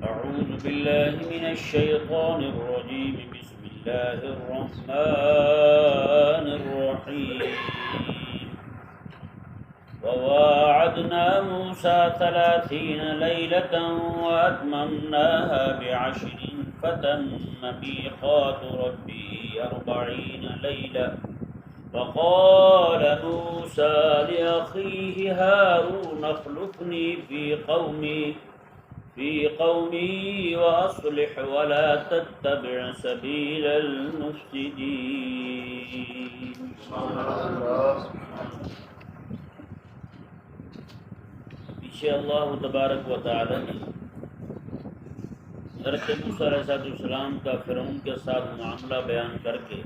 أعوذ بالله من الشيطان الرجيم. بسم الله الرحمن الرحيم. وواعدنا موسى 30 ليلة وأتممناها ب10 فتم ميقات ربه 40 ليلة. وقال موسى لأخيه هارون اخلفني في قومي وأصلح ولا تتبع سبيل المفسدين. پیچھے اللہ تبارک و تعالی نے حضرت موسیٰ علیہ السلام کا فرعون کے ساتھ معاملہ بیان کر کے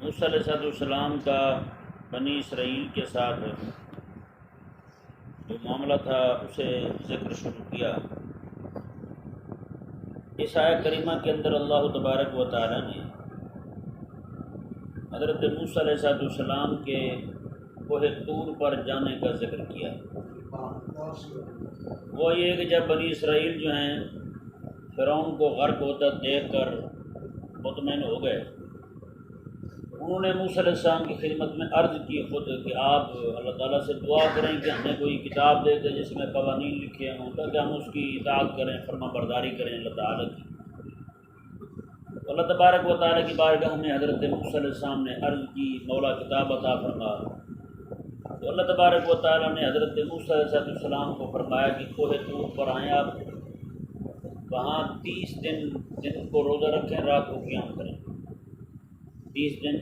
موسیٰ علیہ السلام کا بنی اسرائیل کے ساتھ جو معاملہ تھا اسے ذکر شروع کیا. اس آیت کریمہ کے اندر اللہ تبارک و تعالی نے حضرت موسیٰ علیہ السلام کے کوہ طور پر جانے کا ذکر کیا. وہ یہ کہ جب بنی اسرائیل جو ہیں فرعون کو غرق ہوتا دیکھ کر مطمئن ہو گئے، انہوں نے موسیٰ علیہ السلام کی خدمت میں عرض کی خود کہ آپ اللہ تعالیٰ سے دعا کریں کہ ہمیں کوئی کتاب دے دے جس میں قوانین لکھے ہوں تاکہ ہم اس کی اطاعت کریں، فرما برداری کریں اللہ تعالیٰ کی. اللہ تبارک و تعالیٰ کی بارگاہ میں حضرت موسیٰ علیہ السلام نے عرض کی مولا کتاب عطا فرما. تو اللہ تبارک و تعالیٰ نے حضرت موسیٰ علیہ السلام کو فرمایا کہ کوہ طور پر آئیں، آپ وہاں 30 دن کو روزہ رکھیں، رات کو قیام کریں. 30 دن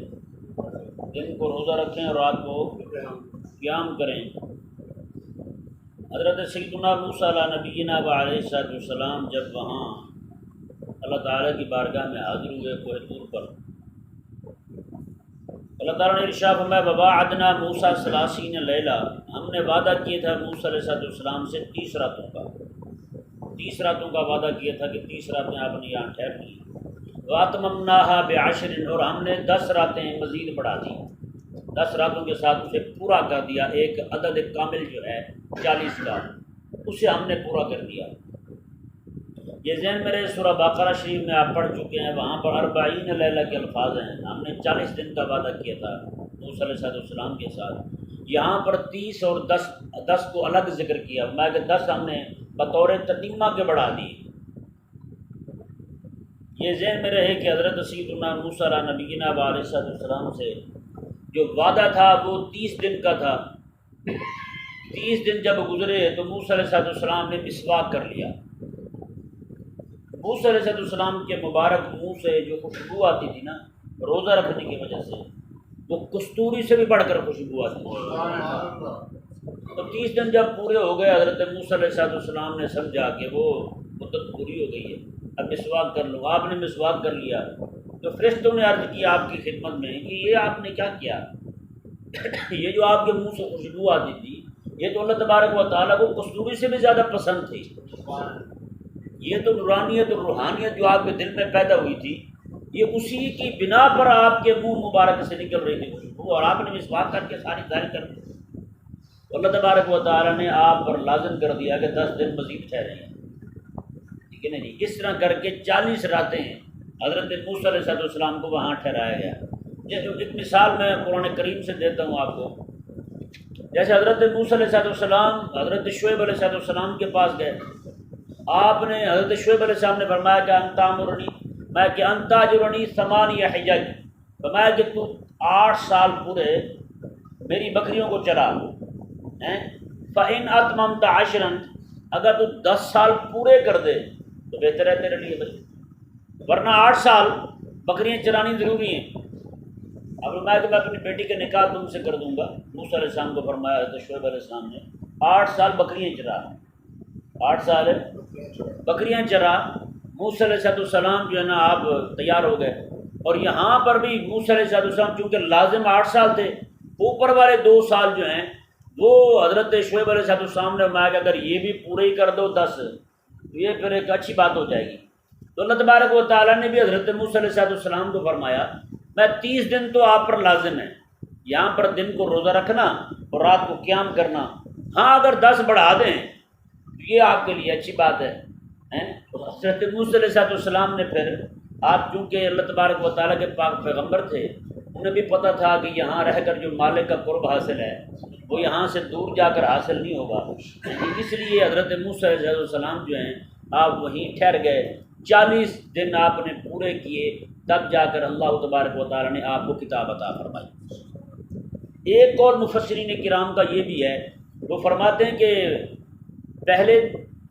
کو روزہ رکھیں اور رات کو قیام کریں. حضرت سیدنا موسیٰ علیہ نبینا علیہ السلام جب وہاں اللہ تعالیٰ کی بارگاہ میں حاضر ہوئے کوہ طور پر، اللہ تعالیٰ نے ارشاد فرمایا وواعدنا موسیٰ 30 لیلہ، ہم نے وعدہ کیا تھا موسیٰ علیہ السلام سے 30 راتوں کا. 30 راتوں کا وعدہ کیا تھا کہ 30 راتیں آپ نے یہاں ٹھہر لی. وَأَتْمَمْنَاهَا ب10 اور ہم نے 10 راتیں مزید بڑھا دی. 10 راتوں کے ساتھ اسے پورا کر دیا. ایک عدد کامل جو ہے 40 کا، اسے ہم نے پورا کر دیا. یہ ذہن میرے سورہ بقرہ شریف میں آپ پڑھ چکے ہیں، وہاں پر 40 لیلہ کے الفاظ ہیں. ہم نے 40 دن کا وعدہ کیا تھا موسیٰ علیہ السلام کے ساتھ. یہاں پر 30 اور 10 کو الگ ذکر کیا. میں کہ 10 ہم نے بطور تتمہ کے بڑھا دی. یہ ذہن میں رہے کہ حضرت سیدنا موسیٰ علیہ نبینا علیہ السلام سے جو وعدہ تھا وہ 30 دن کا تھا. 30 دن جب گزرے تو موسیٰ علیہ السلام نے مسواک کر لیا. موسیٰ علیہ السلام کے مبارک منہ سے جو خوشبو آتی تھی نا روزہ رکھنے کی وجہ سے، وہ کستوری سے بھی بڑھ کر خوشبو آتی تھی. تو 30 دن جب پورے ہو گئے حضرت موسیٰ علیہ السلام نے سمجھا کہ وہ مدت پوری ہو گئی ہے، اب مسواک کر لو. آپ نے مسواک کر لیا تو فرشتوں نے عرض کی آپ کی خدمت میں کہ یہ آپ نے کیا کیا؟ یہ جو آپ کے منہ سے خوشبو آتی تھی یہ تو اللہ تبارک و تعالیٰ کو کستوری سے بھی زیادہ پسند تھی. یہ تو نورانیت اور روحانیت جو آپ کے دل میں پیدا ہوئی تھی یہ اسی کی بنا پر آپ کے منہ مبارک سے نکل رہی تھی خوشبو، اور آپ نے مسواک کر کے ساری ظاہر کر دی. اللہ تبارک و تعالیٰ نے آپ پر لازم کر دیا کہ 10 دن مزید ٹھہرے ہیں. ٹھیک ہے نا جی؟ اس طرح کر کے 40 راتیں حضرت موسیٰ علیہ السلام کو وہاں ٹھہرایا گیا. ایک مثال میں قرآن کریم سے دیتا ہوں آپ کو. جیسے حضرت موسیٰ علیہ السلام حضرت شعیب علیہ السلام کے پاس گئے، آپ نے حضرت شعیب علیہ السلام نے فرمایا کہ انت اجرنی 8 حجج، فرمایا کہ تو 8 سال پورے میری بکریوں کو چرا. فَإِنْ أَتْمَمْتَ 10، اگر تو 10 سال پورے کر دے تو بہتر ہے تیرے لیے بھائی، ورنہ 8 سال بکریاں چرانی ضروری ہیں. اب فرمایا کہ میں اپنی بیٹی کا نکاح تم سے کر دوں گا. موسیٰ علیہ السلام کو فرمایا حضرت شعیب علیہ السلام نے 8 سال بکریاں چرا. 8 سال بکریاں چرا. موسیٰ علیہ السلام جو ہے نا آپ تیار ہو گئے. اور یہاں پر بھی موسیٰ علیہ السلام چونکہ لازم 8 سال تھے، اوپر والے 2 سال جو ہیں وہ حضرت شعیب علیہ السلام نے فرمایا کہ اگر یہ بھی پورے ہی کر دو 10 تو یہ پھر ایک اچھی بات ہو جائے گی. تو اللہ تبارک و تعالیٰ نے بھی حضرت موسیٰ علیہ السلام کو فرمایا میں 30 دن تو آپ پر لازم ہے، یہاں پر دن کو روزہ رکھنا اور رات کو قیام کرنا. ہاں اگر 10 بڑھا دیں تو یہ آپ کے لیے اچھی بات ہے. حضرت موسیٰ علیہ السلام نے پھر آپ چونکہ اللہ تبارک و تعالیٰ کے پاک پیغمبر تھے، انہیں بھی پتہ تھا کہ یہاں رہ کر جو مالک کا قرب حاصل ہے وہ یہاں سے دور جا کر حاصل نہیں ہوگا، اس لیے حضرت موسیٰ علیہ السلام جو ہیں آپ وہیں ٹھہر گئے۔ 40 دن آپ نے پورے کیے، تب جا کر اللہ تبارک و تعالیٰ نے آپ کو کتاب عطا فرمائی۔ ایک اور مفسرین کرام کا یہ بھی ہے، وہ فرماتے ہیں کہ پہلے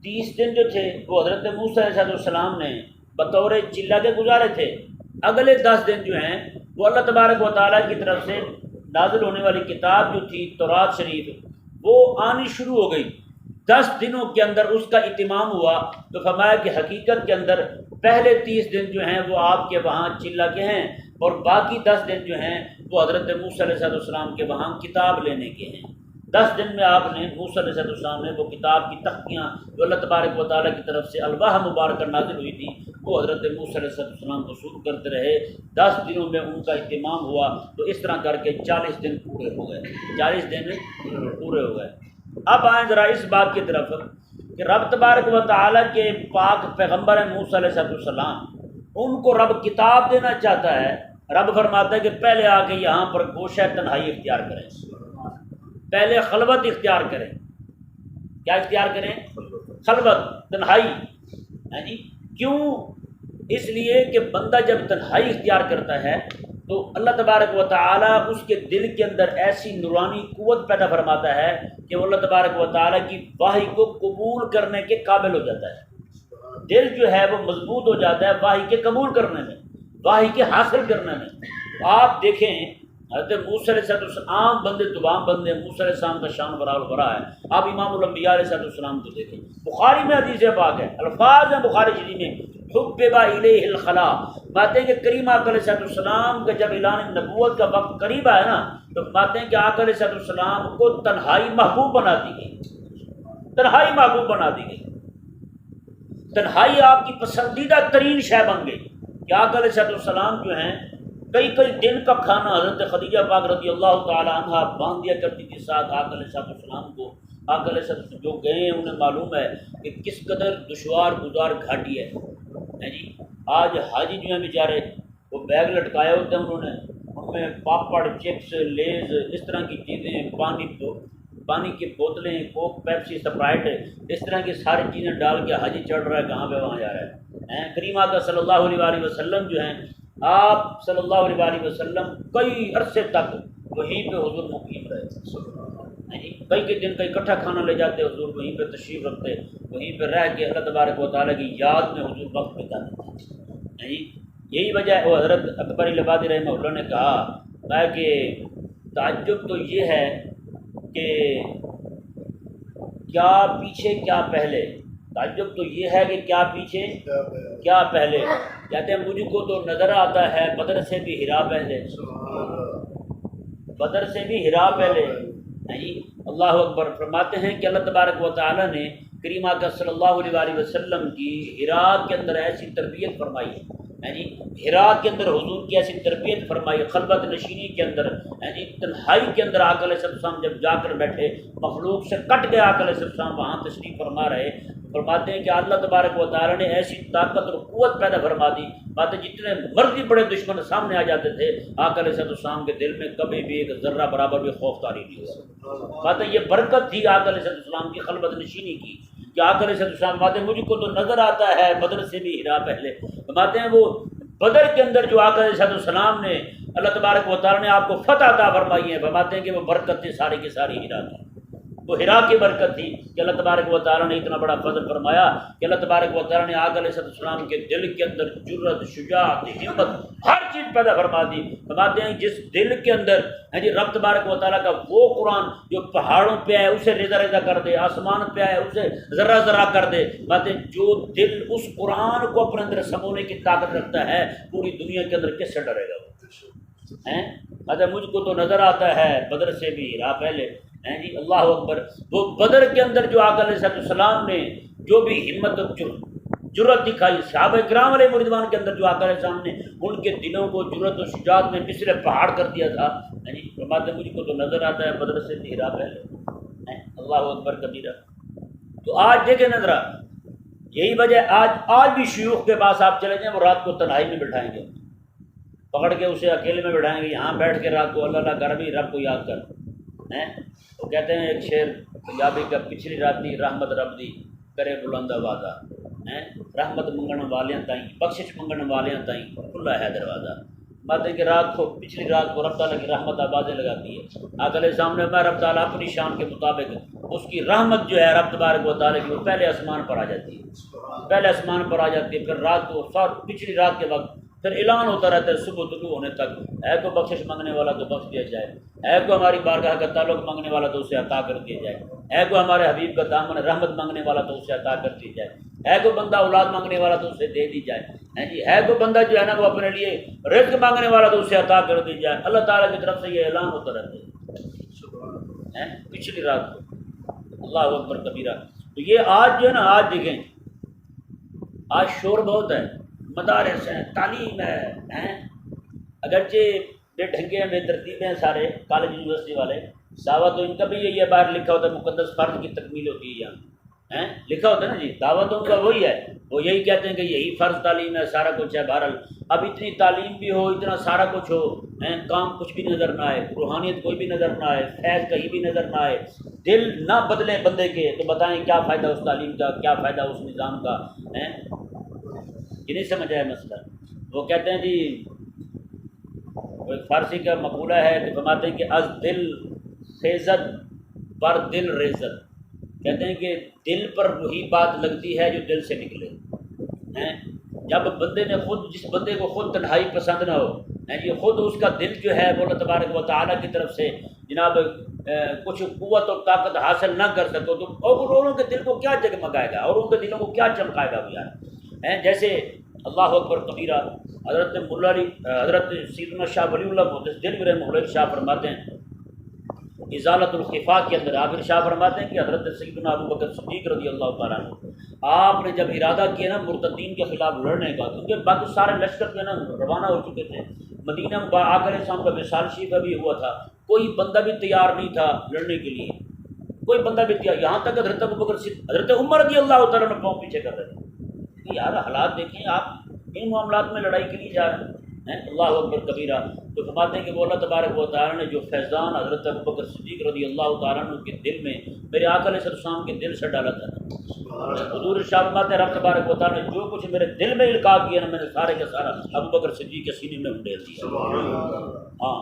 30 دن جو تھے وہ حضرت موسیٰ علیہ السلام نے بطور چلہ کے گزارے تھے، اگلے 10 دن جو ہیں وہ اللہ تبارک و تعالیٰ کی طرف سے نازل ہونے والی کتاب جو تھی تورات شریف وہ آنی شروع ہو گئی۔ 10 دنوں کے اندر اس کا اتمام ہوا، تو فرمایا کہ حقیقت کے اندر پہلے 30 دن جو ہیں وہ آپ کے وہاں چلہ کے ہیں، اور باقی 10 دن جو ہیں وہ حضرت موسیٰ علیہ السلام کے وہاں کتاب لینے کے ہیں۔ 10 دن میں آپ نے موسیٰ علیہ السلام نے وہ کتاب کی تختیاں جو اللہ تبارک و تعالیٰ کی طرف سے الواح مبارکہ نازل ہوئی تھی وہ حضرت موسیٰ علیہ السلام وصول کرتے رہے۔ 10 دنوں میں ان کا اہتمام ہوا، تو اس طرح کر کے 40 دن پورے ہو گئے، 40 دن پورے ہو گئے۔ اب آئیں ذرا اس بات کی طرف کہ رب تبارک و تعالیٰ کے پاک پیغمبر موسیٰ علیہ السلام، ان کو رب کتاب دینا چاہتا ہے۔ رب فرماتا ہے کہ پہلے آ کے یہاں پر گوشہ تنہائی اختیار کریں، پہلے خلوت اختیار کریں۔ کیا اختیار کریں؟ خلوت، تنہائی۔ جی کیوں؟ اس لیے کہ بندہ جب تنہائی اختیار کرتا ہے تو اللہ تبارک و تعالیٰ اس کے دل کے اندر ایسی نورانی قوت پیدا فرماتا ہے کہ وہ اللہ تبارک و تعالیٰ کی وحی کو قبول کرنے کے قابل ہو جاتا ہے۔ دل جو ہے وہ مضبوط ہو جاتا ہے وحی کے قبول کرنے میں، وحی کے حاصل کرنے میں۔ آپ دیکھیں حضرت موسیٰ علیہ السلام، عام بندے تمام بندے، موسیٰ علیہ السلام کا شان برا ہے۔ آپ امام الانبیاء علیہ السلام کو دیکھیں، بخاری میں حدیث پاک ہے، الفاظ ہیں بخاری شریف میں، حبب الیہ الخلا، باتیں کہ کریم آقا علیہ السلام کا جب اعلان نبوت کا وقت قریب آیا نا، تو باتیں کہ آقا علیہ السلام کو تنہائی محبوب بنا دی گئی، تنہائی محبوب بنا دی گئی، تنہائی آپ کی پسندیدہ ترین شے بن گئی کہ آقا علیہ السلام جو ہیں کئی دن کا کھانا حضرت خدیجہ پاک رضی اللہ تعالی عنہ باندھ دیا کرتی تھی ساتھ آقا علیہ السلام کو۔ آقا علیہ السلام جو گئے ہیں انہیں معلوم ہے کہ کس قدر دشوار گزار گھاٹی ہے جی۔ آج حاجی جو ہیں بیچارے وہ بیگ لٹکائے ہوتے ہیں، انہوں نے ان میں پاپڑ، چپس، لیز، اس طرح کی چیزیں، پانی کی بوتلیں، کوک، پیپسی، سپرائٹ، اس طرح کی ساری چیزیں ڈال کے حاجی چڑھ رہا ہے، کہاں پہ وہاں جا رہا ہے۔ کریم آقا صلی اللہ علیہ وآلہ وسلم جو ہیں، آپ صلی اللہ علیہ وآلہ وسلم کئی عرصے تک وہیں پہ حضور مقیم رہے، کئی دن کا اکٹھا کھانا لے جاتے حضور، وہیں پہ تشریف رکھتے، وہیں پہ رہ کے اللہ تبارک و تعالیٰ کی یاد میں حضور وقت بتاتے۔ یہی وجہ ہے وہ حضرت اکبر العبادی رحمہ اللہ نے کہا کہ تعجب تو یہ ہے کہ کیا پیچھے کیا پہلے، تعجب تو یہ ہے کہ کیا پیچھے کیا پہلے۔ کہتے ہیں مجھ کو تو نظر آتا ہے بدر سے بھی ہیرا پہلے، بدر سے بھی ہیرا پہلے۔ اللہ اکبر۔ فرماتے ہیں کہ اللہ تبارک و تعالیٰ نے کریم آقا صلی اللہ علیہ وآلہ وسلم کی ہیرا کے اندر ایسی تربیت فرمائی ہے جی، ہیرا کے اندر حضور کی ایسی تربیت فرمائی، خلوت نشینی کے اندر جی، تنہائی کے اندر آقا علیہ السلام جب جا کر بیٹھے، مخلوق سے کٹ گئے آقا علیہ السلام وہاں تشریف فرما رہے۔ فرماتے ہیں کہ اللہ تبارک و تعالیٰ نے ایسی طاقت اور قوت پیدا فرما دی، باتیں جتنے مرضی بڑے دشمن سامنے آ جاتے تھے، آقا علیہ السلام کے دل میں کبھی بھی ایک ذرہ برابر بھی خوف طاری نہیں ہوا۔ باتیں یہ برکت تھی آقا علیہ السلام کی خلوت نشینی کی کہ آقا علیہ السلام باتیں مجھ کو تو نظر آتا ہے بدر سے بھی ہیرا پہلے۔ فرماتے ہیں وہ بدر کے اندر جو آقا علیہ السلام نے اللہ تبارک و تعالیٰ نے آپ کو فتح عطا فرمائی ہے، فرماتے ہیں کہ وہ برکت تھی ساری کی ساری ہیرا کی، وہ ہیرا کی برکت تھی کہ اللہ تبارک و تعالیٰ نے اتنا بڑا فضل فرمایا کہ اللہ تبارک و تعالیٰ نے آقا علیہ السلام کے دل کے اندر جرت، شجاعت، ہمت، ہر چیز پیدا فرما دی۔ فرماتے ہیں جس دل کے اندر جی رب تبارک و تعالیٰ کا وہ قرآن جو پہاڑوں پہ آئے اسے ریزہ ریزہ کر دے، آسمان پہ آئے اسے ذرہ ذرہ کر دے۔ باتیں جو دل اس قرآن کو اپنے اندر سمونے کی طاقت رکھتا ہے، پوری دنیا کے اندر کس سے ڈرے گا وہ؟ مجھ کو تو نظر آتا ہے بدر سے بھی ہیرا پہلے جی۔ اللہ اکبر۔ وہ بدر کے اندر جو آقا علیہ السلام نے جو بھی ہمت اور جرت دکھائی، صحابہ کرام علیہ رضوان کے اندر جو آقا علیہ السلام نے ان کے دلوں کو جرت و شجاعت میں مثل پہاڑ کر دیا تھا جی۔ فرماتے مجھ کو تو نظر آتا ہے بدر سے بھی ہیرا پہلے۔ اللہ اکبر کبیرہ۔ تو آج دیکھیں نظرہ، یہی وجہ آج بھی شیوخ کے پاس آپ چلے جائیں وہ رات کو تنہائی میں بٹھائیں گے، پکڑ کے اسے اکیلے میں بٹھائیں گے، یہاں بیٹھ کے رات کو اللہ اللہ کر بھی رب کو یاد کر ہیں۔ وہ کہتے ہیں ایک شعر پنجابی کا، پچھلی رات دی رحمت رب دی کرے بلند وعدہ ہیں، رحمت منگن والیاں تائیں بخشش منگن والیاں تائیں کھلا ہے دروازہ۔ بات ہے کہ رات کو پچھلی رات کو رب تعالیٰ کی رحمت آبادیں لگاتی ہے، آگے سامنے میں رب تعالیٰ اپنی شان کے مطابق اس کی رحمت جو ہے رب تبارک و تعالیٰ کی وہ پہلے آسمان پر آ جاتی ہے، پہلے آسمان پر آ جاتی ہے، پھر رات کو پچھلی رات کے وقت پھر اعلان ہوتا رہتا ہے صبح طلوع ہونے تک، ہے کو بخشش مانگنے والا تو بخش دیا جائے، ہے کو ہماری بارگاہ کا تعلق مانگنے والا تو اسے عطا کر دیا جائے، ہے کو ہمارے حبیب کا دامن رحمت مانگنے والا تو اسے عطا کر دی جائے، ہے کو بندہ اولاد مانگنے والا تو اسے دے دی جائے، ہے جی، ہے کو بندہ جو ہے نا وہ اپنے لیے رزق مانگنے والا تو اسے عطا کر دی جائے۔ اللہ تعالیٰ کی طرف سے یہ اعلان ہوتا رہتا ہے پچھلی رات کو، اللہ اکبر کبیرہ۔ تو یہ آج جو ہے نا، آج دیکھیں آج شور بہت ہے، مدارس ہیں، تعلیم ہے، اگرچہ بے ڈھنگے ہیں، بے ترتیبیں ہیں سارے کالج یونیورسٹی والے، دعویٰ تو ان کا بھی یہی ہے، باہر لکھا ہوتا ہے مقدس فرض کی تکمیل ہوتی ہے یہاں، لکھا ہوتا ہے نا جی، دعویٰ تو ان کا وہی ہے، وہ یہی کہتے ہیں کہ یہی فرض تعلیم ہے، سارا کچھ ہے۔ بہرحال اب اتنی تعلیم بھی ہو، اتنا سارا کچھ ہو، کام کچھ بھی نظر نہ آئے، روحانیت کوئی بھی نظر نہ آئے، فیض کہیں بھی نظر نہ آئے، دل نہ بدلے بندے کے، تو بتائیں کیا فائدہ اس تعلیم کا، کیا فائدہ اس نظام کا؟ یہ نہیں سمجھ آیا مسئلہ۔ وہ کہتے ہیں جی، ایک فارسی کا مقولہ ہے کہ فرماتے ہیں کہ از دل خیزت پر دل ریزت، کہتے ہیں کہ دل پر وہی بات لگتی ہے جو دل سے نکلے ہیں۔ جب بندے نے خود، جس بندے کو خود تنہائی پسند نہ ہو، یہ خود اس کا دل جو ہے وہ اللہ تبارک و تعالیٰ کی طرف سے جناب کچھ قوت اور طاقت حاصل نہ کر سکو تو اوروں کے دل کو کیا جگمگائے گا، اور ان کے دلوں کو کیا چمکائے گا وہ یار؟ جیسے اللہ اکبر کبیرہ، حضرت مولا علی، حضرت سیدنا شاہ ولی اللہ محدث دہلوی رحمہ اللہ شاہ فرماتے ہیں ازالت الخفا کے اندر، آپ شاہ فرماتے ہیں کہ حضرت سیدنا ابو بکر صدیق رضی اللہ تعالیٰ عنہ، آپ نے جب ارادہ کیا نا مرتدین کے خلاف لڑنے کا، کیونکہ باقی سارے لشکر جو ہے نا روانہ ہو چکے تھے، مدینہ میں آخر شام کا وصال شریف بھی ہوا تھا، کوئی بندہ بھی تیار نہیں تھا لڑنے کے لیے، کوئی بندہ بھی تیار، یہاں تک حضرت ابو بکر صدیق، حضرت عمر رضی اللہ تعالیٰ نے پاؤں پیچھے کر رہے تھے کہ یار حالات دیکھیں، آپ ان معاملات میں لڑائی کے لیے جا رہے ہیں، اللہ اکبر کبیرہ۔ تو فرماتے ہیں کہ وہ اللہ تبارک و تعالیٰ نے جو فیضان حضرت ابو بکر صدیق رضی اللہ تعالیٰ عنہ کے دل میں، میرے آقا علیہ السلام کے دل سے ڈالا تھا، حضور شاہ فرماتے ہیں رب تبارک و تعالیٰ نے جو کچھ میرے دل میں القاء کیا نا، میں نے سارے کا سارا ابو بکر صدیق کے سینے میں انڈیل دیا۔ ہاں،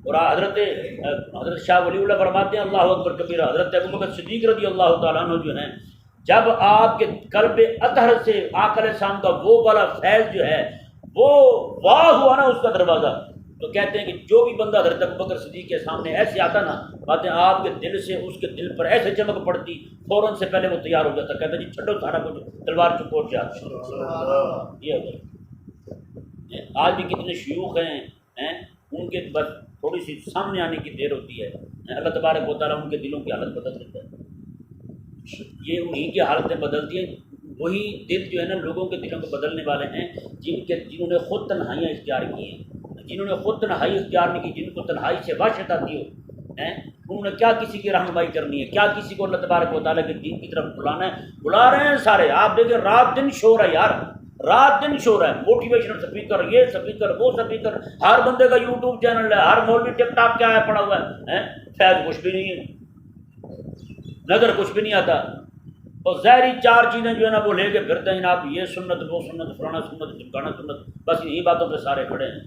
اور حضرت شاہ ولی اللہ فرماتے ہیں اللہ اکبر کبیرہ، حضرت ابو بکر صدیق رضی اللہ تعالیٰ عنہ جو ہیں، جب آپ کے قلب اطہر سے آقا علیہ السلام کا وہ والا فیض جو ہے وہ واہ ہوا نا اس کا دروازہ، تو کہتے ہیں کہ جو بھی بندہ حضرت ابو بکر صدیق کے سامنے ایسے آتا نا، باتیں آپ کے دل سے اس کے دل پر ایسے چمک پڑتی، فوراً سے پہلے وہ تیار ہو جاتا، کہتا جی چھڈو سارا کچھ، تلوار چکو جاتا۔ یہ ہوگا آج بھی کتنے شیوخ ہیں ان کے بس تھوڑی سی سامنے آنے کی دیر ہوتی ہے، اللہ تبارک و تعالیٰ ان کے دلوں کی حالت بدل دیتا ہے، یہ انہیں کی حالتیں بدلتی ہیں، وہی دل جو ہے نا لوگوں کے دلوں کو بدلنے والے ہیں جنہوں نے خود تنہائیاں اختیار کی ہیں، جنہوں نے خود تنہائی اختیار نہیں کی، جن کو تنہائی سے وحشت آتی ہو، انہوں نے کیا کسی کی رہنمائی کرنی ہے، کیا کسی کو اللہ تبارک و تعالیٰ کے دین کی طرف بلانا ہے، بلا رہے ہیں سارے، آپ دیکھیں رات دن شور ہے یار، رات دن شور ہے، موٹیویشنل سپیکر، یہ سپیکر وہ سپیکر، ہر بندے کا یوٹیوب چینل ہے، ہر مولوی ٹک ٹاک کیا ہے پڑا ہوا ہے، فیض کچھ بھی نہیں ہے، نظر کچھ بھی نہیں آتا، اور ظاہری چار چیزیں جو ہے نا وہ لے کے پھرتے ہیں جناب، یہ سنت وہ سنت فلانا سنت ٹمکانا سنت، بس انہی باتوں پہ سارے کھڑے ہیں۔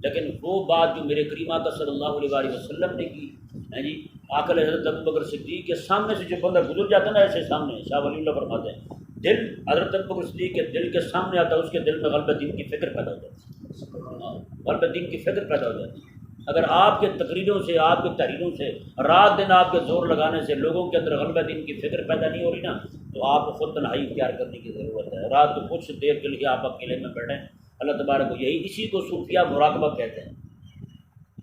لیکن وہ بات جو میرے کریم آقا صلی اللہ علیہ وآلہ وسلم نے کی ہے جی، آقا حضرت ابو بکر صدیق کے سامنے سے جو بندہ گزر جاتا ہے نا ایسے سامنے، شاہ ولی اللہ فرماتے ہیں دل حضرت ابو بکر صدیق کے دل کے سامنے آتا ہے، اس کے دل میں غلبہ دین کی فکر پیدا ہو جاتی ہے، غلبہ دین کی فکر پیدا ہو جاتی ہے۔ اگر آپ کے تقریروں سے، آپ کے تحریروں سے، رات دن آپ کے زور لگانے سے لوگوں کے اندر غلبہ دین کی فکر پیدا نہیں ہو رہی نا، تو آپ کو خود تنہائی اختیار کرنے کی ضرورت ہے، رات کو کچھ دیر کے لیے آپ اکیلے میں بیٹھیں، اللہ تبارک کو یہی اسی کو صوفیہ مراقبہ کہتے ہیں،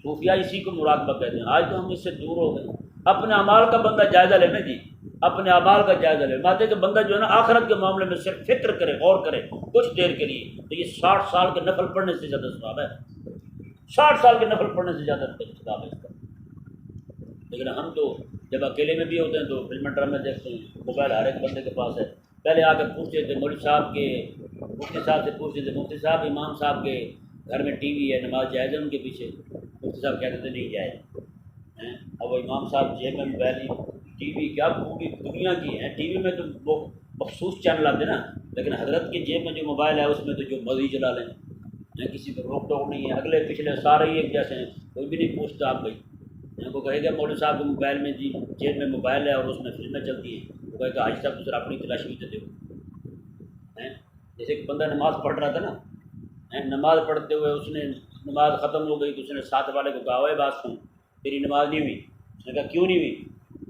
صوفیہ اسی کو مراقبہ کہتے ہیں۔ آج تو ہم اس سے دور ہو گئے، اپنے اعمال کا بندہ جائزہ لینا جی، اپنے اعمال کا جائزہ لے، ماتے کہ بندہ جو ہے نا آخرت کے معاملے میں صرف فکر کرے، غور کرے کچھ دیر کے لیے، تو یہ 60 سال کے نفل پڑھنے سے زیادہ ثواب ہے، 60 سال کے نفل پڑھنے سے زیادہ ثواب ہے اس کا۔ لیکن ہم تو جب اکیلے میں بھی ہوتے ہیں تو فلم ڈرامے دیکھتے ہیں، موبائل ہر ایک بندے کے پاس ہے، پہلے آ کر پوچھتے تھے مولوی صاحب کے، مفتی صاحب سے پوچھتے تھے مفتی صاحب امام صاحب کے گھر میں ٹی وی ہے، نماز جائز ہے ان کے پیچھے؟ مفتی صاحب کہتے تھے نہیں جائز ہیں۔ اب وہ امام صاحب جیب میں موبائل ٹی وی کیا پوری دنیا کی ہیں، ٹی وی میں تو وہ مخصوص چینل آتے نا، لیکن حضرت کے جیب میں جو موبائل ہے اس میں تو جو مرضی چلا لیں، کسی کو روک ٹوک نہیں ہے، اگلے پچھلے سارے ہی ایک جیسے ہیں، کوئی بھی نہیں پوچھتا آپ بھائی ان کو کہے گا مولوی صاحب کے موبائل میں جی جیب میں موبائل ہے اور اس میں فلمیں چلتی ہیں، وہ کہے گا حاجی صاحب دوسرا اپنی تلاشی بھی دے دو۔ جیسے کہ بندہ نماز پڑھ رہا تھا نا، نماز پڑھتے ہوئے اس نے نماز ختم ہو گئی تو اس نے ساتھ والے کو کہا اوے بات سن تیری نماز نہیں ہوئی، اس نے کہا کیوں نہیں ہوئی؟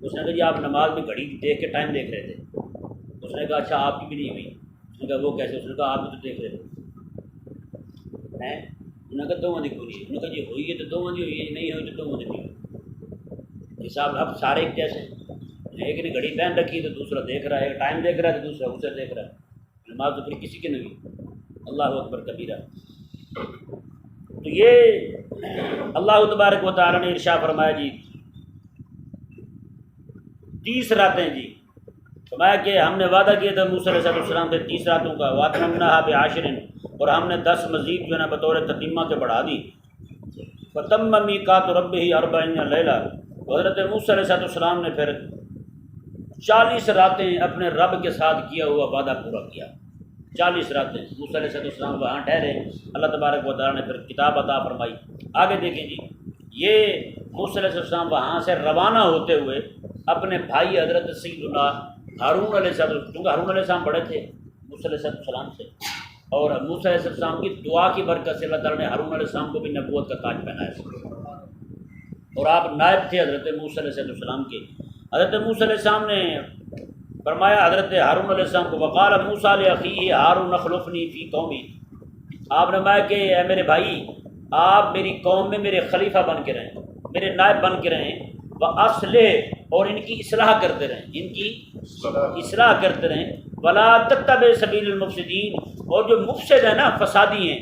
اس نے کہا جی آپ نماز میں گھڑی دیکھ کے ٹائم دیکھ رہے تھے۔ اس نے کہا اچھا آپ کی بھی نہیں ہوئی؟ اس نے کہا وہ کیسے؟ اس نے کہا آپ بھی تو دیکھ رہے تھے۔ انہوں نے کہا دو مندی کیوں نہیں؟ انہوں نے کہا جی ہوئی ہے تو دو مندی ہوئی ہے، نہیں ہوئی تو دو مندی نہیں ہوئی۔ حساب اب سارے ایک جیسے، ایک نے گھڑی پہن رکھی تو دوسرا دیکھ رہا ہے، ایک ٹائم دیکھ رہا ہے تو دوسرا اسے دیکھ رہا ہے، نماز تو پھر کسی کی نہیں ہوئی۔ اللہ اکبر کبیرہ۔ تو یہ اللہ تبارک و تعالیٰ نے ارشاد فرمایا جی 30 راتیں جی، فرمایا کہ ہم نے وعدہ کیا تھا موسیٰ علیہ السلام سے 30 راتوں کا، وَأَتْمَمْنَاهَا بِعَشْرٍ، اور ہم نے 10 مزید جو ہے نا بطور تتمہ کے بڑھا دی۔ فَتَمَّ مِيقَاتُ رَبِّهِ 40 لَيْلَةً، حضرت موسیٰ علیہ السلام نے پھر 40 راتیں اپنے رب کے ساتھ کیا ہوا وعدہ پورا کیا۔ 40 راتیں موسیٰ علیہ السلام وہاں ٹھہرے، اللہ تبارک و تعالیٰ نے پھر کتاب عطا فرمائی۔ آگے دیکھیں جی، یہ موسیٰ علیہ السلام وہاں سے روانہ ہوتے ہوئے اپنے بھائی حضرت سیدنا ہارون علیہ السلام، کیونکہ ہارون علیہ السلام بڑے تھے موسیٰ علیہ السلام سے، اور موسیٰ علیہ السلام کی دعا کی برکت سے اللہ تعالیٰ نے ہارون علیہ السلام کو بھی نبوت کا تاج پہنایا، اور آپ نائب تھے حضرت موسیٰ علیہ السلام کے۔ حضرت موسیٰ علیہ السلام نے فرمایا حضرت ہارون علیہ السلام کو، وقال موسیٰ لأخیہ ہارون اخلفنی فی قومی، آپ نے فرمایا کہ اے میرے بھائی آپ میری قوم میں میرے خلیفہ بن کے رہیں، میرے نائب بن کے رہیں، وَأَصْلِحْ، اور ان کی اصلاح کرتے رہیں، ان کی اصلاح کرتے رہیں، وَلَا تَتَّبِعْ سَبِيلَ الْمُفْسِدِينَ، اور جو مفسد ہیں نا فسادی ہیں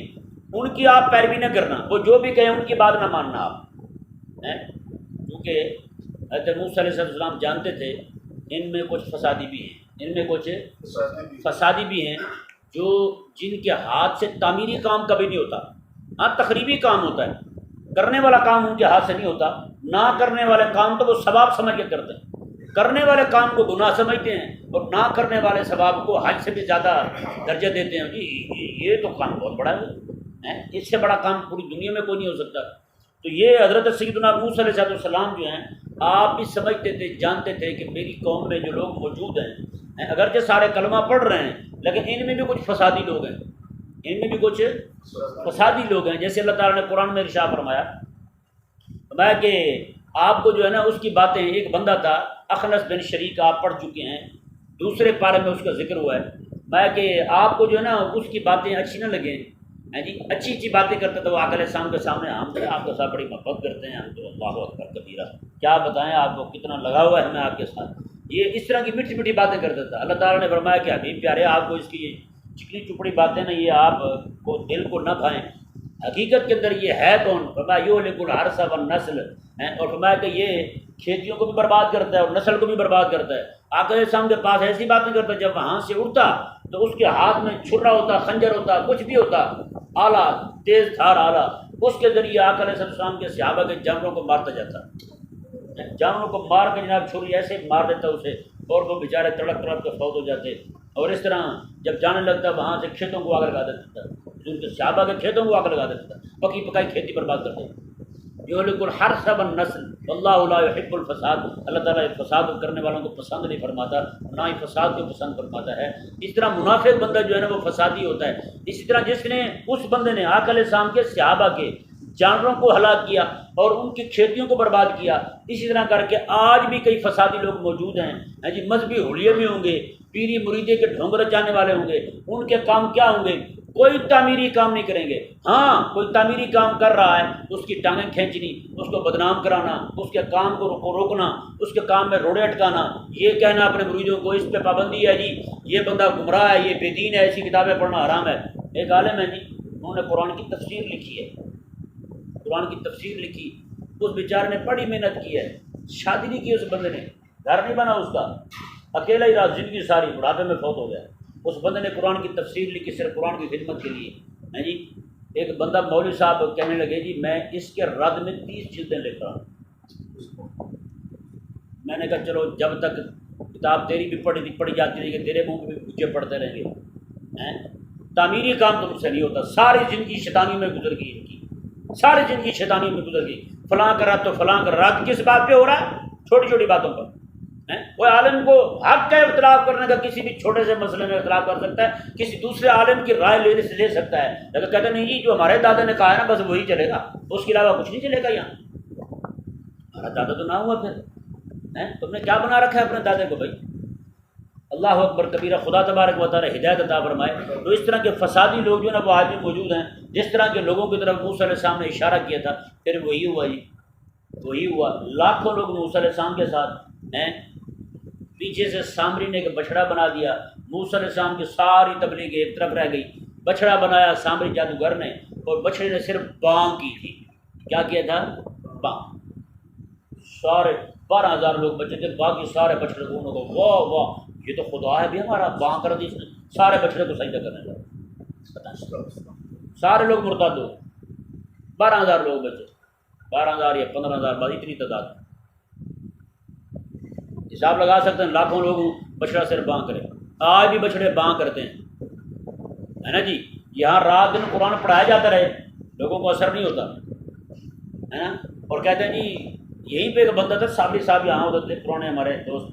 ان کی آپ پیروی نہ کرنا، وہ جو بھی کہیں ان کی بات نہ ماننا آپ، کیونکہ حضرت موسیٰ علیہ السلام جانتے تھے ان میں کچھ فسادی بھی ہیں، ان میں کچھ فسادی بھی ہیں جو جن کے ہاتھ سے تعمیری کام کبھی نہیں ہوتا، ہاں تخریبی کام ہوتا ہے، کرنے والا کام ان کے ہاتھ سے نہیں ہوتا، نہ کرنے والے کام تو وہ ثواب سمجھ کے کرتے ہیں، کرنے والے کام کو گناہ سمجھتے ہیں، اور نہ کرنے والے ثواب کو حج سے بھی زیادہ درجہ دیتے ہیں۔ جی یہ تو کام بہت بڑا ہے، اس سے بڑا کام پوری دنیا میں کوئی نہیں ہو سکتا۔ تو یہ حضرت سیدنا موسیٰ علیہ السلام جو ہیں آپ بھی سمجھتے تھے، جانتے تھے کہ میری قوم میں جو لوگ موجود ہیں اگرچہ سارے کلمہ پڑھ رہے ہیں لیکن ان میں بھی کچھ فسادی لوگ ہیں، ان میں بھی کچھ فسادی لوگ ہیں، جیسے اللہ تعالیٰ نے قرآن میں ارشاد فرمایا کہ آپ کو جو ہے نا اس کی باتیں، ایک بندہ تھا اخنس بن شریک، آپ پڑھ چکے ہیں، دوسرے پارے میں اس کا ذکر ہوا ہے، میں کہ آپ کو جو ہے نا اس کی باتیں اچھی نہ لگیں، جی اچھی اچھی باتیں کرتے تو وہ آقا علیہ السلام کے سامنے ہم آپ کے ساتھ بڑی محبت کرتے ہیں، ہم تو اللہ اکبر کبیرہ، کیا بتائیں آپ کو کتنا لگا ہوا ہے ہمیں آپ کے ساتھ، یہ اس طرح کی میٹھی میٹھی باتیں کرتا تھا۔ اللہ تعالیٰ نے فرمایا کہ حبیب پیارے آپ کو اس کی یہ چکنی چپڑی باتیں نا یہ آپ کو دل کو نہ بھائیں، حقیقت کے اندر یہ ہے کون؟ فرمایا یہلک الحرث والنسل، اور فرمایا کہ یہ کھیتیوں کو بھی برباد کرتا ہے اور نسل کو بھی برباد کرتا ہے۔ آقا علیہ السلام کے پاس ایسی باتیں کرتا ہے، جب وہاں سے اٹھتا تو اس کے ہاتھ میں چھرا ہوتا، خنجر ہوتا، کچھ بھی ہوتا، آلہ تیز دھار آلہ، اس کے ذریعے آقا علیہ السلام کے صحابہ کے جانوروں کو مارتا جاتا، جانوروں کو مار کے جناب چھری ایسے مار دیتا اسے، اور وہ بیچارے تڑپ تڑپ کے فوت ہو جاتے، اور اس طرح جب جانے لگتا وہاں سے کھیتوں کو آگ لگا دیتا تھا، ان کے صحابہ کے کھیتوں کو آگ لگا دیتا تھا، پکی پکائی کھیتی برباد کرتے۔ یہلک الحرث والنسل واللہ لا يحب الفساد، اللہ تعالیٰ فساد کرنے والوں کو پسند نہیں فرماتا، نہ ہی فساد کو پسند فرماتا ہے۔ اس طرح منافق بندہ جو ہے نا وہ فسادی ہوتا ہے۔ اسی طرح جس نے اس بندے نے آقا علیہ السلام کے صحابہ کے جانوروں کو ہلاک کیا اور ان کی کھیتیوں کو برباد کیا، اسی طرح کر کے آج بھی کئی فسادی لوگ موجود ہیں جی، مذہبی حلیے بھی ہوں گے، پیری مریدے کے ڈھونگ رچانے والے ہوں گے، ان کے کام کیا ہوں گے؟ کوئی تعمیری کام نہیں کریں گے، ہاں کوئی تعمیری کام کر رہا ہے اس کی ٹانگیں کھینچنی، اس کو بدنام کرانا، اس کے کام کو روکنا، اس کے کام میں روڑے اٹکانا، یہ کہنا اپنے مریدوں کو اس پہ پابندی ہے جی، یہ بندہ گمراہ ہے، یہ بے دین ہے، ایسی کتابیں پڑھنا حرام ہے۔ ایک عالم ہے جی، انہوں نے قرآن کی تفسیر لکھی ہے، قرآن کی تفسیر لکھی، اس بیچارے نے بڑی محنت کی ہے، شادی نہیں کی اس بندے نے، گھر نہیں بنا اس کا، اکیلا ہی رہا زندگی ساری، بڑھاپے میں فوت ہو گیا۔ اس بندے نے قرآن کی تفسیر لکھی صرف قرآن کی خدمت کے لیے، ہیں جی۔ ایک بندہ مولوی صاحب کہنے لگے جی میں اس کے رد میں 30 جلدیں لکھ رہا ہوں۔ میں نے کہا چلو جب تک کتاب تیری بھی پڑھی جاتی رہے گی، تیرے منہ بھی بچے پڑھتے رہیں گے، تعمیری کام تو مجھ سے نہیں ہوتا۔ ساری زندگی شیطانی میں گزر گئی ان کی، ساری زندگی شیطانی میں گزر گئی، فلاں کرا تو فلاں کر رات کس بات پہ ہو رہا ہے؟ چھوٹی چھوٹی باتوں پر۔ وہ عالم کو حق کا اختلاف کرنے کا، کسی بھی چھوٹے سے مسئلے میں اختلاف کر سکتا ہے، کسی دوسرے عالم کی رائے لینے سے لے سکتا ہے، لیکن کہتے نہیں جی جو ہمارے دادا نے کہا ہے نا بس وہی چلے گا، اس کے علاوہ کچھ نہیں چلے گا یہاں۔ ہمارا دادا تو نہ ہوا پھر، تم نے کیا بنا رکھا ہے اپنے دادے کو بھائی؟ اللہ اکبر کبیرہ۔ خدا تبارک و تعالی ہدایت عطا فرمائے۔ تو اس طرح کے فسادی لوگ جو ہے نا وہ آج بھی موجود ہیں۔ جس طرح کے لوگوں کی طرف موسیٰ علیہ السلام نے اشارہ کیا تھا، پھر وہی ہوا جی، وہی ہوا۔ لاکھوں لوگ موسیٰ علیہ السلام کے ساتھ ہیں، پیچھے سے سامری نے ایک بچڑا بنا دیا، موسیٰ علیہ السلام کی ساری تبلیغ ایک طرف رہ گئی۔ بچڑا بنایا سامری جادوگر نے، اور بچڑے نے صرف بانگ کی تھی۔ کیا کیا تھا؟ بانگ۔ سارے 12,000 لوگ بچے تھے، باقی سارے بچڑے کو انہوں کو واہ واہ یہ تو خدا ہے بھی ہمارا، بانگ کر دی اس نے، سارے بچڑے کو سجدہ کرنے لگے۔ سارے لوگ مرتد ہو، 12,000 لوگ بچے، 12,000 یا 15,000 بعد اتنی تعداد۔ حساب لگا سکتے ہیں، لاکھوں لوگ بچڑا صرف بانگ کرے۔ آج بھی بچڑے بانگ کرتے ہیں، ہے نا جی۔ یہاں رات دن قرآن پڑھایا جاتا رہے، لوگوں کو اثر نہیں ہوتا، ہے نا۔ اور کہتے ہیں جی یہیں پہ ایک بندہ تھا، صابری صاحب یہاں ہوتے تھے پرانے ہمارے دوست،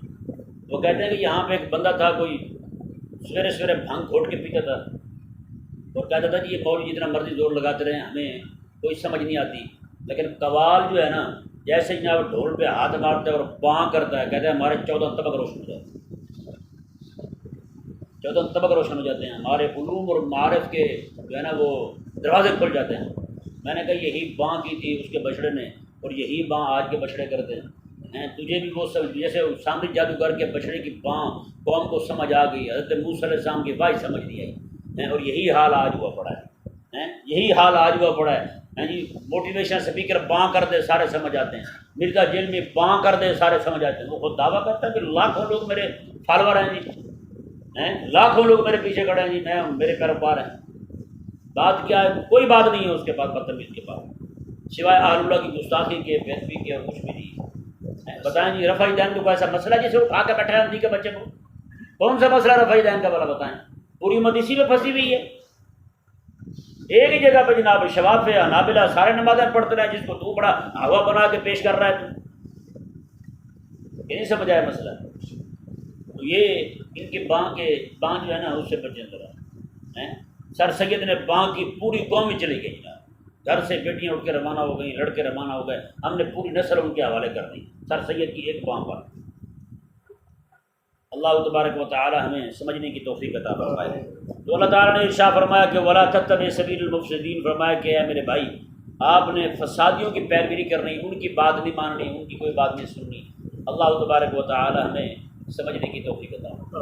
وہ کہتے ہیں کہ یہاں پہ ایک بندہ تھا، کوئی سویرے سویرے بھنگ گھوٹ کے پیتا تھا، اور کہتا تھا کہ یہ مولوی جتنا مرضی زور لگاتے رہے ہمیں کوئی سمجھ نہیں آتی، لیکن قوال جو ہے نا جیسے ہی وہ ڈھول پہ ہاتھ مارتا ہے اور بانگ کرتا ہے، کہتے ہیں ہمارے 14 طبق روشن ہو جاتے ہیں، 14 طبق روشن ہو جاتے ہیں، ہمارے علوم اور معارف کے جو ہے نا وہ دروازے کھل جاتے ہیں۔ میں نے کہا یہی بانگ کی تھی اس کے بچڑے نے، اور یہی بانگ آج کے بچڑے کرتے ہیں۔ تجھے بھی وہ سمجھ، جیسے سامنے جادوگر کے بچڑے کی بانگ قوم کو سمجھ آ گئی، حضرت موسیٰ علیہ السلام کی وائی سمجھ نہیں آئی، اور یہی حال آج ہوا پڑا ہے، یہی حال آج ہوا پڑا ہے جی۔ موٹیویشن اسپیکر بانگ کر دے سارے سمجھ آتے ہیں، مرزا جیل میں بانگ کر دے سارے سمجھ آتے ہیں۔ وہ خود دعویٰ کرتا ہے کہ لاکھوں لوگ میرے فالوور ہیں جی، لاکھوں لوگ میرے پیچھے کھڑے ہیں جی، میں میرے پیروکار ہیں۔ بات کیا ہے؟ کوئی بات نہیں ہے اس کے پاس، بدتمیز کے پاس، سوائے اہل اللہ کی گستاخی کے، بے ادبی کے، اور کچھ بھی نہیں۔ بتائیں جی رفع دین کو ایسا مسئلہ جسے وہ کھا کے بیٹھا ہے کے بچے کو، کون سا مسئلہ رفع دین کا والا بتائیں؟ پوری امت اسی میں پھنسی ہوئی ہے۔ ایک ہی جگہ پہ جناب شوافع حنابلہ سارے نمازیں پڑھتے رہے، جس کو تو بڑا ہوا بنا کے پیش کر رہا ہے، تو یہ نہیں سمجھ آیا مسئلہ۔ تو یہ ان کی بانگ جو ہے نا اس سے بچیں ذرا۔ سر سید نے بانگ کی، پوری قوم ہی چلی گئی، گھر سے بیٹیاں اٹھ کے روانہ ہو گئیں، لڑکے روانہ ہو گئے، ہم نے پوری نسل ان کے حوالے کر دی سر سید کی ایک بانگ پر۔ اللہ تبارک و تعالی ہمیں سمجھنے کی توفیق عطا فرمائے۔ تو اللہ تعالیٰ نے ارشاد فرمایا کہ وَلَا تَتَّبِعْ سَبِيلَ الْمُفْسِدِينَ، فرمایا کہ اے میرے بھائی آپ نے فسادیوں کی پیروی کرنی، ان کی بات نہیں ماننی، ان کی کوئی بات نہیں سننی۔ اللہ تبارک و تعالی ہمیں سمجھنے کی توفیق عطا فرمائے۔